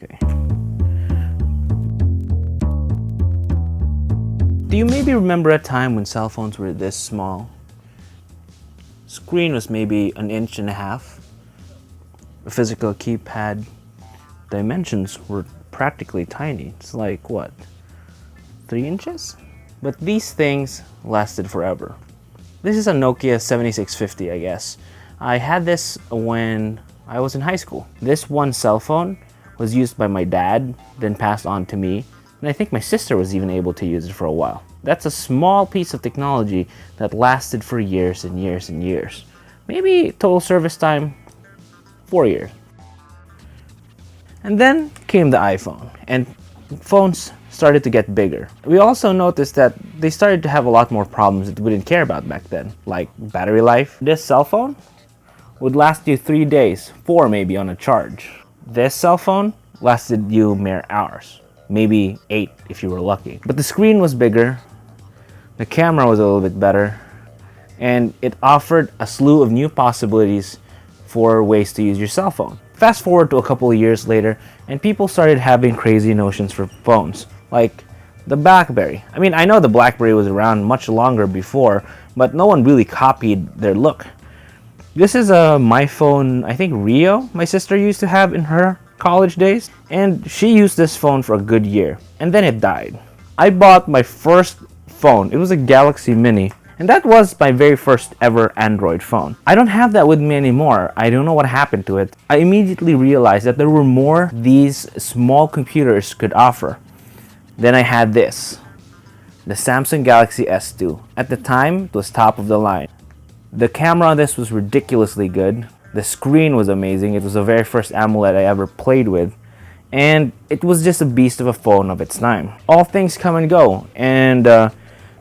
Okay. Do you maybe remember a time when cell phones were this small? Screen was maybe 1.5 inches. A physical keypad dimensions were practically tiny. It's like what, 3 inches? But these things lasted forever. This is a Nokia 7650, I guess. I had this when I was in high school. This one cell phone was used by my dad, then passed on to me, and I think my sister was even able to use it for a while. That's a small piece of technology that lasted for years and years and years. Maybe total service time, 4 years. And then came the iPhone, and phones started to get bigger. We also noticed that they started to have a lot more problems that we didn't care about back then, like battery life. This cell phone would last you 3 days, 4 maybe on a charge. This cell phone lasted you mere hours, maybe 8 if you were lucky. But the screen was bigger, the camera was a little bit better, and it offered a slew of new possibilities for ways to use your cell phone. Fast forward to a couple of years later, and people started having crazy notions for phones, like the BlackBerry. I mean, I know the BlackBerry was around much longer before, but no one really copied their look. This is a MyPhone, I think Rio, my sister used to have in her college days, and she used this phone for a good year, and then it died. I bought my first phone. It was a Galaxy Mini, and that was my very first ever Android phone. I don't have that with me anymore. I don't know what happened to it. I immediately realized that there were more these small computers could offer. Then I had this, the Samsung Galaxy S2. At the time, it was top of the line. The camera on this was ridiculously good. The screen was amazing. It was the very first AMOLED I ever played with. And it was just a beast of a phone of its time. All things come and go, and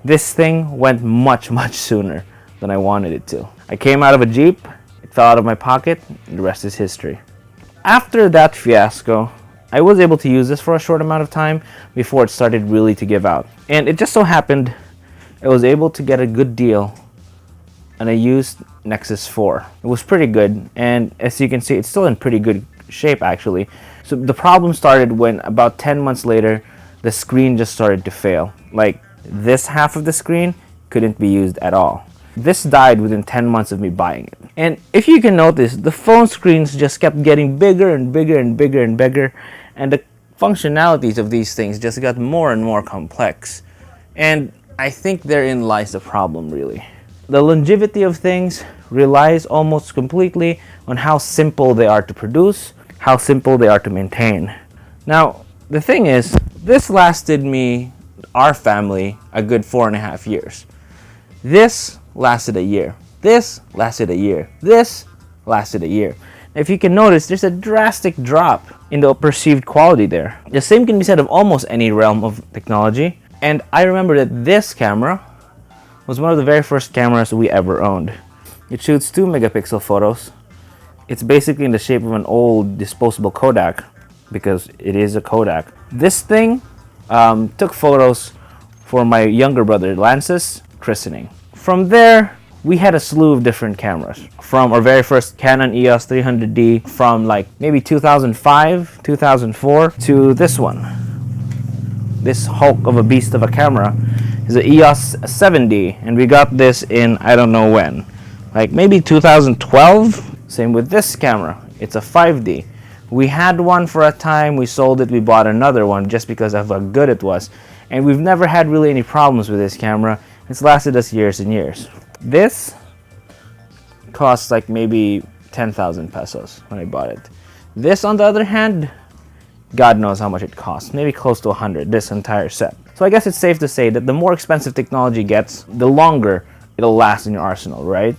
this thing went much sooner than I wanted it to. I came out of a Jeep, it fell out of my pocket, and the rest is history. After that fiasco, I was able to use this for a short amount of time before it started really to give out. And it just so happened I was able to get a good deal on a used Nexus 4. It was pretty good, and as you can see, it's still in pretty good shape actually. So the problem started when about 10 months later, the screen just started to fail. Like, this half of the screen couldn't be used at all. This died within 10 months of me buying it. And if you can notice, the phone screens just kept getting bigger and bigger and bigger and bigger, and the functionalities of these things just got more and more complex. And I think therein lies the problem, really. The longevity of things relies almost completely on how simple they are to produce, how simple they are to maintain. Now, the thing is, this lasted me, our family, a good 4.5 years. This lasted a year. This lasted a year. This lasted a year. If you can notice, there's a drastic drop in the perceived quality there. The same can be said of almost any realm of technology. And I remember that this camera was one of the very first cameras we ever owned. It shoots 2 megapixel photos. It's basically in the shape of an old disposable Kodak, because it is a Kodak. This thing took photos for my younger brother Lance's christening. From there, we had a slew of different cameras. From our very first Canon EOS 300D from like maybe 2005, 2004 to this one. This hulk of a beast of a camera is an EOS 7D, and we got this in I don't know when. Like maybe 2012. Same with this camera. It's a 5D. We had one for a time, we sold it, we bought another one just because of how good it was. And we've never had really any problems with this camera. It's lasted us years and years. This costs like maybe 10,000 pesos when I bought it. This, on the other hand, God knows how much it costs. Maybe close to 100, this entire set. So I guess it's safe to say that the more expensive technology gets, the longer it'll last in your arsenal, right?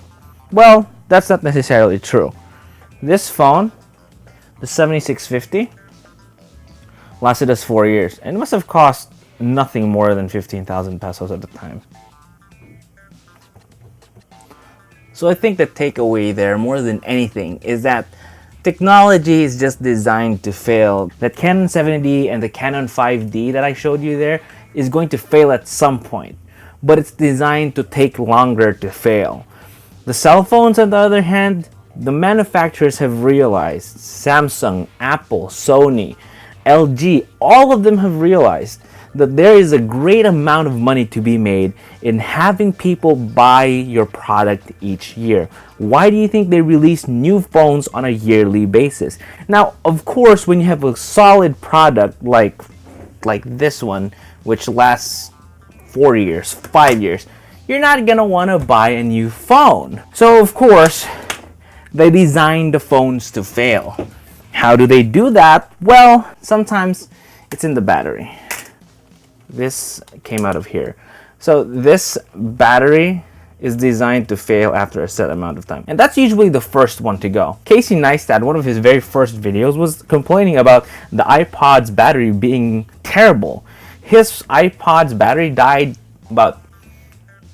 Well, that's not necessarily true. This phone, the 7650, lasted us 4 years, and it must have cost nothing more than 15,000 pesos at the time. So I think the takeaway there, more than anything, is that technology is just designed to fail. That Canon 70D and the Canon 5D that I showed you there is going to fail at some point, but it's designed to take longer to fail. The cell phones, on the other hand, the manufacturers have realized, Samsung, Apple, Sony, LG, all of them have realized that there is a great amount of money to be made in having people buy your product each year. Why do you think they release new phones on a yearly basis? Now, of course, when you have a solid product like this one, which lasts 4 years, 5 years, you're not gonna want to buy a new phone. So of course, they design the phones to fail. How do they do that? Well, sometimes it's in the battery. This came out of here. So this battery is designed to fail after a set amount of time. And that's usually the first one to go. Casey Neistat, one of his very first videos, was complaining about the iPod's battery being terrible. His iPod's battery died about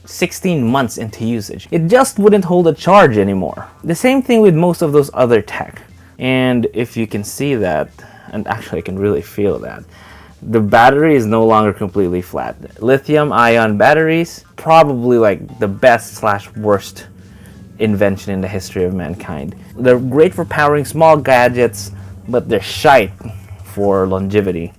16 months into usage. It just wouldn't hold a charge anymore. The same thing with most of those other tech. And if you can see that, and actually I can really feel that, the battery is no longer completely flat. Lithium ion batteries, probably like the best / worst invention in the history of mankind. They're great for powering small gadgets, but they're shite for longevity.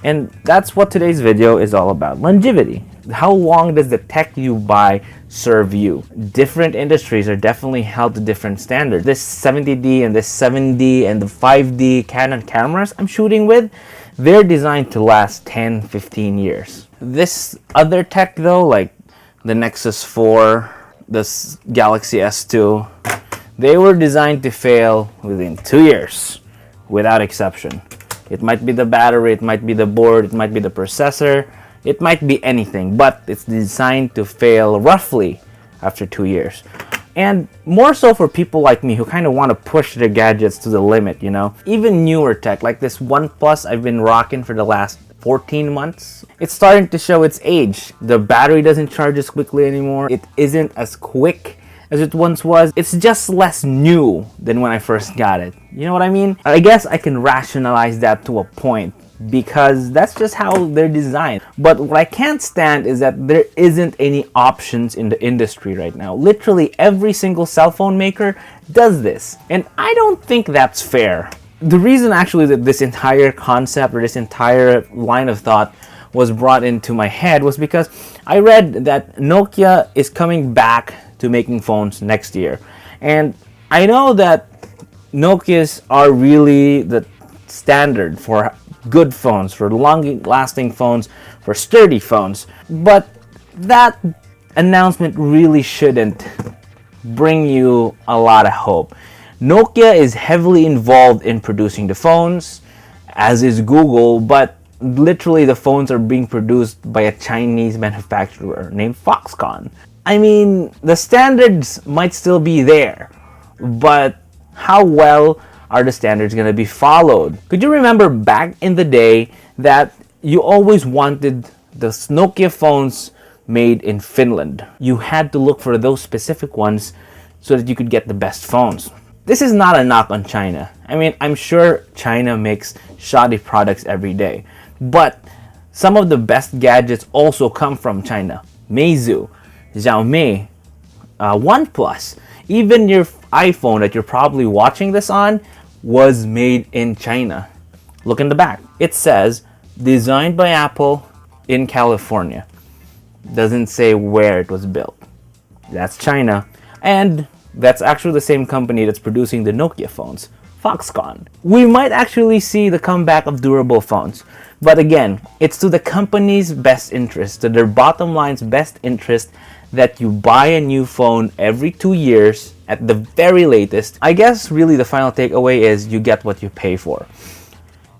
And that's what today's video is all about, longevity. How long does the tech you buy serve you? Different industries are definitely held to different standards. This 70D and this 7D and the 5D Canon cameras I'm shooting with, they're designed to last 10, 15 years. This other tech though, like the Nexus 4, this Galaxy S2, they were designed to fail within 2 years, without exception. It might be the battery, it might be the board, it might be the processor, it might be anything, but it's designed to fail roughly after 2 years. And more so for people like me who kind of want to push their gadgets to the limit, you know. Even newer tech, like this OnePlus I've been rocking for the last 14 months, it's starting to show its age. The battery doesn't charge as quickly anymore. It isn't as quick as it once was. It's just less new than when I first got it. You know what I mean? I guess I can rationalize that to a point, because that's just how they're designed. But what I can't stand is that there isn't any options in the industry right now. Literally every single cell phone maker does this, and I don't think that's fair. The reason actually that this entire concept or this entire line of thought was brought into my head was because I read that Nokia is coming back to making phones next year. And I know that Nokias are really the standard for good phones, for long-lasting phones, for sturdy phones. But that announcement really shouldn't bring you a lot of hope. Nokia is heavily involved in producing the phones, as is Google, but literally the phones are being produced by a Chinese manufacturer named Foxconn. I mean, the standards might still be there, but how well are the standards going to be followed? Could you remember back in the day that you always wanted the Nokia phones made in Finland? You had to look for those specific ones so that you could get the best phones. This is not a knock on China. I mean, I'm sure China makes shoddy products every day, but some of the best gadgets also come from China. Meizu, Xiaomi, OnePlus, even your iPhone that you're probably watching this on was made in China. Look in the back. It says designed by Apple in California. Doesn't say where it was built. That's China. And that's actually the same company that's producing the Nokia phones, Foxconn. We might actually see the comeback of durable phones. But again, it's to the company's best interest, to their bottom line's best interest, that you buy a new phone every 2 years at the very latest. I guess really the final takeaway is you get what you pay for.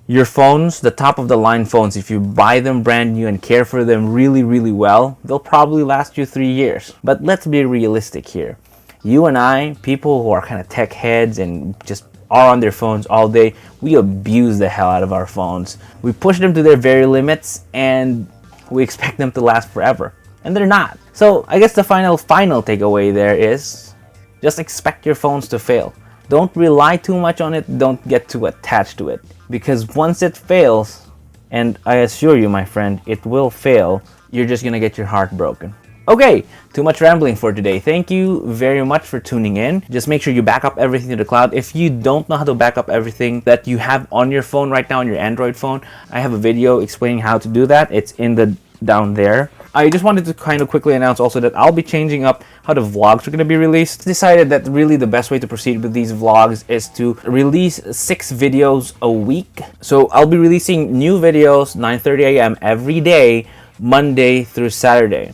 Your phones, the top of the line phones, if you buy them brand new and care for them really, really well, they'll probably last you 3 years. But let's be realistic here. You and I, people who are kind of tech heads and just are on their phones all day, we abuse the hell out of our phones. We push them to their very limits and we expect them to last forever. And they're not. So I guess the final takeaway there is just expect your phones to fail. Don't rely too much on it. Don't get too attached to it. Because once it fails, and I assure you, my friend, it will fail, you're just gonna get your heart broken. Okay, too much rambling for today. Thank you very much for tuning in. Just make sure you back up everything to the cloud. If you don't know how to back up everything that you have on your phone right now, on your Android phone, I have a video explaining how to do that. It's in the down there. I just wanted to kind of quickly announce also that I'll be changing up how the vlogs are going to be released. Decided that really the best way to proceed with these vlogs is to release 6 videos a week. So I'll be releasing new videos 9:30 a.m. every day, Monday through Saturday.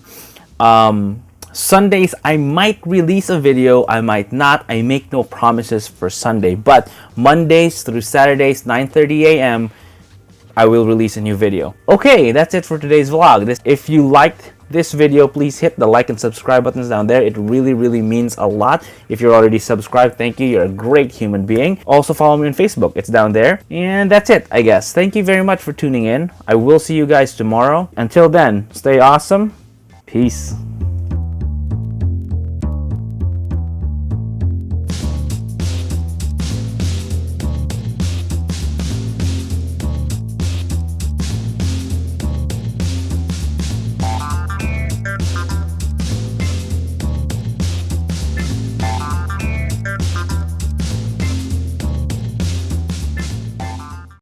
Sundays I might release a video, I might not. I make no promises for Sunday, but Mondays through Saturdays 9:30 a.m. I will release a new video. Okay, that's it for today's vlog. If you liked this video, please hit the like and subscribe buttons down there. It really means a lot. If you're already subscribed, thank you. You're a great human being. Also follow me on Facebook. It's down there. And that's it, I guess. Thank you very much for tuning in. I will see you guys tomorrow. Until then, stay awesome. Peace.